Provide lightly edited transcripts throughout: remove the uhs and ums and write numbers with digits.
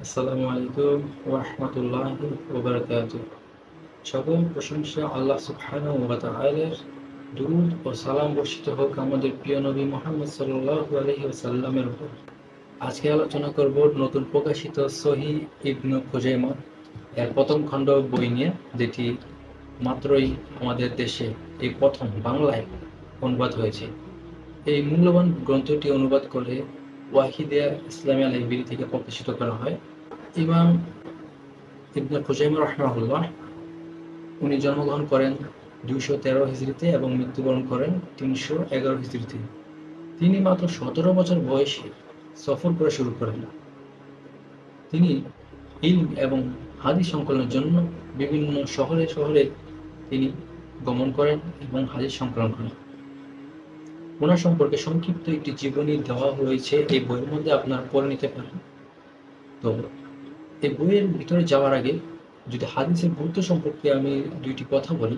আসসালামু আলাইকুম ওয়া রাহমাতুল্লাহি ওয়া বারাকাতুহু। সকল প্রশংসা আল্লাহ সুবহানাহু ওয়া তাআলার। দুরূদ ও সালাম বর্ষিত হোক আমাদের প্রিয় নবী মুহাম্মদ সাল্লাল্লাহু আলাইহি ওয়াসাল্লামের উপর। আজকে আলোচনা করব নতুন প্রকাশিত সহিহ ইবনে খুজাইমা এর প্রথম খণ্ড বই নিয়ে, যেটি মাত্রই আমাদের দেশে এই প্রথম বাংলায় অনুবাদ হয়েছে। এই মূল্যবান গ্রন্থটি অনুবাদ করে ওয়াহিদিয়া ইসলামিয়া লাইব্রেরি থেকে প্রকাশিত করা হয়। ইমাম ইবনে খুজাইমা রাহিমাহুল্লাহ উনি জন্মগ্রহণ করেন 213 হিজরিতে এবং মৃত্যুবরণ করেন 311 হিজরিতে। তিনি মাত্র 17 বছর বয়সে সফর করা শুরু করেন। তিনি ইলম এবং হাদিস সংকলনের জন্য বিভিন্ন শহরে শহরে তিনি গমন করেন এবং হাদিস সংকলন করেন। ওনার সম্পর্কে সংক্ষিপ্ত একটি জীবনী দেওয়া হয়েছে এই বইয়ের মধ্যে, আপনারা পড়ে নিতে পারেন। তো এই বইয়ের ভিতরে যাওয়ার আগে যদি হাদিসের গুরুত্ব সম্পর্কে আমি দুইটি কথা বলি।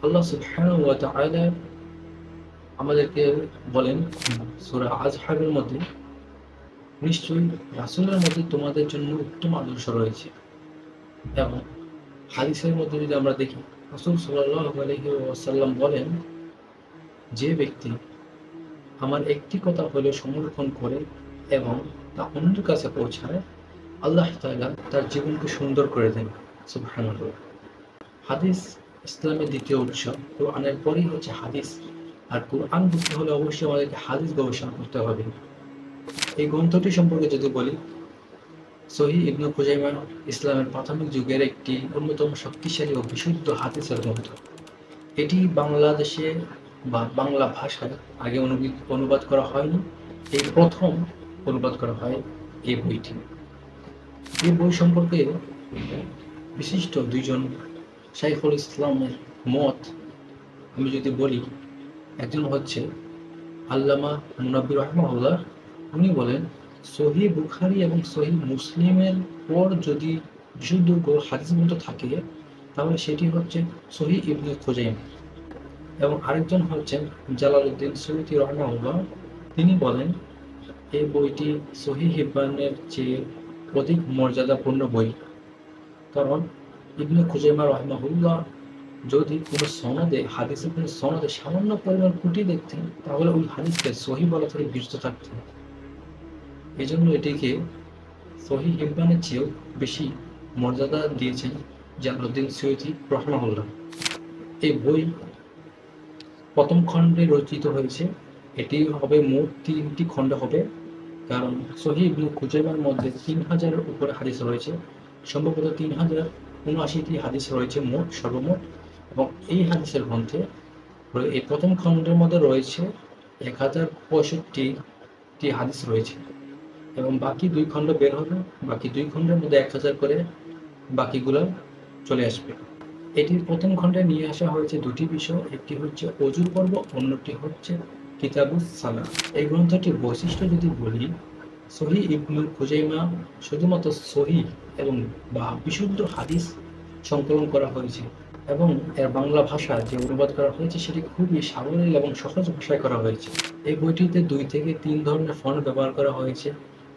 আল্লাহ সুবহানাহু ওয়া তাআলা আমাদেরকে বলেন সূরা আজহাবের মধ্যে, নিশ্চয়ই রাসূলের মধ্যে তোমাদের জন্য উত্তম আদর্শ রয়েছে। এবং হাদিসের মধ্যে যদি আমরা দেখি, রাসূল সাল্লাল্লাহু আলাইহি ওয়াসাল্লাম বলেন, যে ব্যক্তি আমার একটি কথা হলেও সংরক্ষণ করে এবং তা অন্যের কাছে পৌঁছায়, আল্লাহ তাআলা তার জীবনকে সুন্দর করে দেন। সুবহানাল্লাহ। হাদিস ইসলামের দ্বিতীয় উৎস। কোরআনের পরেই হচ্ছে হাদিস। আর কোরআন বুঝতে হলে অবশ্যই আমাদেরকে হাদিস গবেষণা করতে হবে। এই গ্রন্থটি সম্পর্কে যদি বলি, সহিহ ইবনে খুজাইমা ইসলামের প্রাথমিক যুগের একটি অন্যতম শক্তিশালী ও বিশুদ্ধ হাদিসের গ্রন্থ। এটি বাংলাদেশে বা বাংলা ভাষায় আগে অনুবাদ করা হয়নি। এই প্রথম অনুবাদ করা হয় এই বইটি। এই বই সম্পর্কে বিশিষ্ট দুইজন শাইখুল ইসলামের মত আমি যদি বলি, একজন হচ্ছে আল্লামা মুনাব্বির রাহিমাহুল্লাহ। উনি বলেন, সহিহ বুখারী এবং সহিহ মুসলিমের পর যদি বিশুদ্ধ হাদিস গ্রন্থ থাকে, তাহলে সেটি হচ্ছে সহিহ ইবনে খুজাইমা। এবং আরেকজন হচ্ছেন জালালউদ্দিন সুয়ুতী রাহিমাহুল্লাহ। তিনি বলেন, এই বইটি সহিহ হিব্বানের চেয়ে অধিক মর্যাদাপূর্ণ বই। কারণ ইবনে খুজাইমা রাহিমাহুল্লাহ যদি কোনো সনদে, হাদিসের কোনো সনদে সামান্য পরিমাণ ত্রুটি দেখতেন, তাহলে ওই হাদিসকে সহিহ বলা থেকে বিরত থাকতেন। এই জন্য এটিকে সহিহ হিব্বানের চেয়েও বেশি মর্যাদা দিয়েছেন জালালউদ্দিন সুয়ুতী রাহিমাহুল্লাহ। এই বই প্রথম খণ্ডে রচিত হয়েছে। এটি হবে মোট 3টি খণ্ড হবে, কারণ সহিহ ইবনে খুজাইমার মধ্যে 3000-এর উপরে হাদিস রয়েছে। সম্ভবত 3079টি হাদিস রয়েছে মোট, সর্বমোট। এবং এই হাদিসের গ্রন্থে এই প্রথম খণ্ডের মধ্যে রয়েছে 1065টি হাদিস রয়েছে। এবং বাকি 2 খণ্ড বের হবে, বাকি 2 খণ্ডের মধ্যে 1000 করে বাকিগুলো চলে আসবে। এটির প্রথম খণ্ডে নিয়ে আসা হয়েছে 2টি বিষয়, একটি হচ্ছে অজুর পর্ব, অন্যটি হচ্ছে কিতাবুস সালাহ। এই গ্রন্থটির বৈশিষ্ট্য যদি বলি, সহিহ ইবনে খুজাইমা শুধুমাত্র সহিহ এবং বা বিশুদ্ধ হাদিস সংকলন করা হয়েছে, এবং এর বাংলা ভাষা যে অনুবাদ করা হয়েছে সেটি খুবই সাবলীল এবং সহজ ভাষায় করা হয়েছে। এই বইটিতে 2 থেকে 3 ধরনের ফন্ট ব্যবহার করা হয়েছে,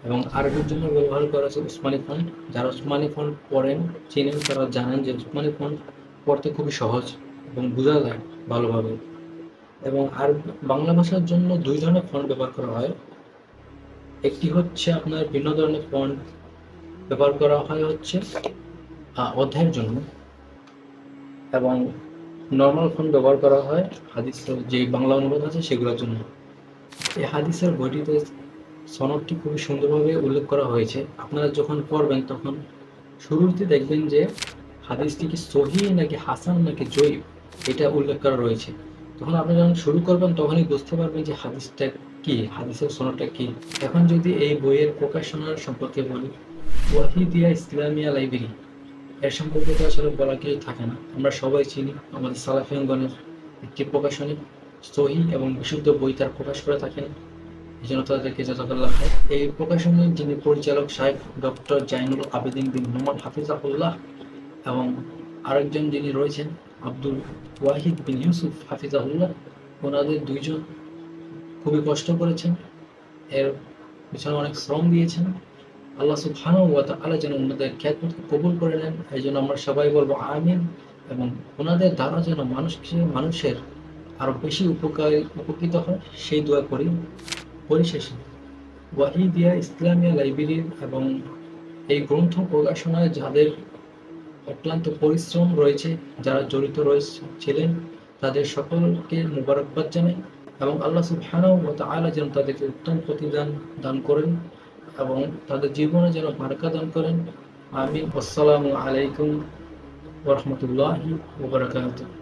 এবং আরবির জন্য ব্যবহার করা হয়েছে উসমানী ফন্ট। যারা উসমানী ফন্ট পড়েন, চিনেন, তারা জানেন যে উসমানী ফন্ট পড়তে খুবই সহজ এবং বোঝা যায় ভালোভাবে। এবং আর বাংলা ভাষার জন্য 2 ধরনের ফন্ট ব্যবহার করা হয়। একটি হচ্ছে আপনার ভিন্ন ধরনের ফন্ট ব্যবহার করা হয় হচ্ছে অধ্যায়ের জন্য, এবং নর্মাল ফন্ট ব্যবহার করা হয় হাদিসের যে বাংলা অনুবাদ আছে সেগুলোর জন্য। এই হাদিসের বইটিতে সনদটি খুবই সুন্দরভাবে উল্লেখ করা হয়েছে। আপনারা যখন পড়বেন তখন শুরুতে দেখবেন যে হাদিসটি কি সহিহ নাকি হাসান নাকি জয়ীফ, এটা উল্লেখ করা রয়েছে। তখন আপনি যখন শুরু করবেন তখনই বুঝতে পারবেন যে হাদিসটা কি, হাদিসের সনদটা কি। এখন যদি এই বইয়ের প্রকাশনার সম্পর্কে বলি, ওয়াহিদিয়া ইসলামিয়া লাইব্রেরি, এর সম্পর্কে তো আসলে বলা কিছু থাকে না। আমরা সবাই চিনি আমাদের সালাফিয়ানগণের একটি প্রকাশনী সহিহ এবং বিশুদ্ধ বই তার প্রকাশ করে থাকেন, এই জন্য তাদেরকে জাযাকাল্লাহ খায়। এই প্রকাশনীর যিনি পরিচালক সাহেব ডক্টর জাইনুল আবেদিন বিন মোহাম্মদ হাফিজাহুল্লাহ, এবং আরেকজন যিনি রয়েছেন আব্দুল ওয়াহিদ বিন ইউসুফ হাফিজাহুল্লাহ, ওনাদের 2 জন খুবই কষ্ট করেছেন, এর পিছনে অনেক শ্রম দিয়েছেন। আল্লাহ সুবহানাহু ওয়া তাআলা যেন ওনাদের খিদমতকে কবুল করে নেন, এই জন্য আমরা সবাই বলবো আমিন। এবং ওনাদের দ্বারা যেন মানুষের আরো বেশি উপকৃত হয় সেই দোয়া করি। পরিশেষে ওয়াহিদিয়া ইসলামিয়া লাইব্রেরির এবং এই গ্রন্থ প্রকাশনায় যাদের অক্লান্ত পরিশ্রম রয়েছে, যারা জড়িত ছিলেন, তাদের সকলকে মুবারকবাদ জানাই এবং আল্লাহ সুবহানাহু ওয়া তাআলা যেন তাদেরকে উত্তম প্রতিদান দান করেন এবং তাদের জীবনে যেন বারাকা দান করেন। আমিন। আসসালামু আলাইকুম ওয়া রাহমাতুল্লাহি ওয়া বারাকাতুহু।